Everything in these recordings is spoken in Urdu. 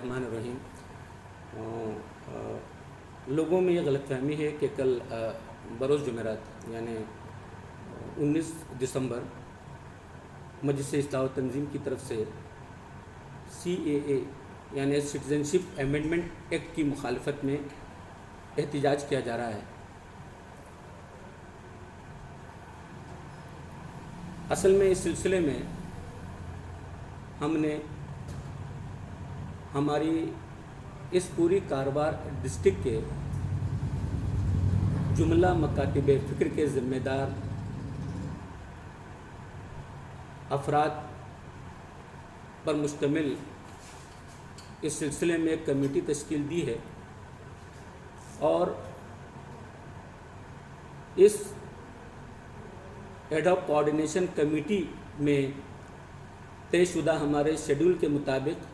الرحمن الرحیم۔ لوگوں میں یہ غلط فہمی ہے کہ کل بروز جمعرات یعنی 19 دسمبر مجلس اصلاح و تنظیم کی طرف سے CAA یعنی سٹیزنشپ امینڈمنٹ ایکٹ کی مخالفت میں احتجاج کیا جا رہا ہے۔ اصل میں اس سلسلے میں ہم نے ہماری اس پوری کاروبار ڈسٹرکٹ کے جملہ مکاتب فکر کے ذمہ دار افراد پر مشتمل اس سلسلے میں ایک کمیٹی تشکیل دی ہے اور اس ایڈ ہاک کوآرڈینیشن کمیٹی میں طے شدہ ہمارے شیڈول کے مطابق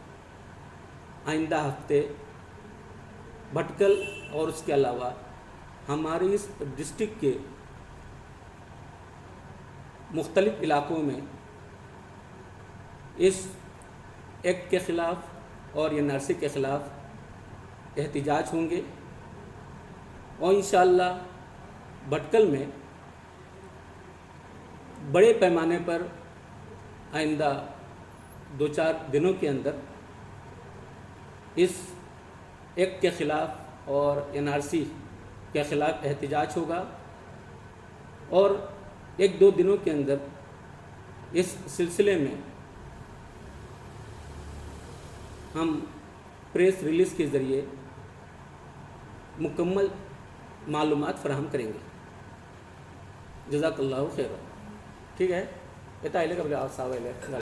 آئندہ ہفتے بھٹکل اور اس کے علاوہ ہماری اس ڈسٹرکٹ کے مختلف علاقوں میں اس ایکٹ کے خلاف اور NRC کے خلاف احتجاج ہوں گے اور انشاءاللہ بھٹکل میں بڑے پیمانے پر آئندہ 2-4 دنوں کے اندر اس ایکٹ کے خلاف اور NRC کے خلاف احتجاج ہوگا اور 1-2 دنوں کے اندر اس سلسلے میں ہم پریس ریلیز کے ذریعے مکمل معلومات فراہم کریں گے۔ جزاک اللہ خیر۔ ٹھیک ہے،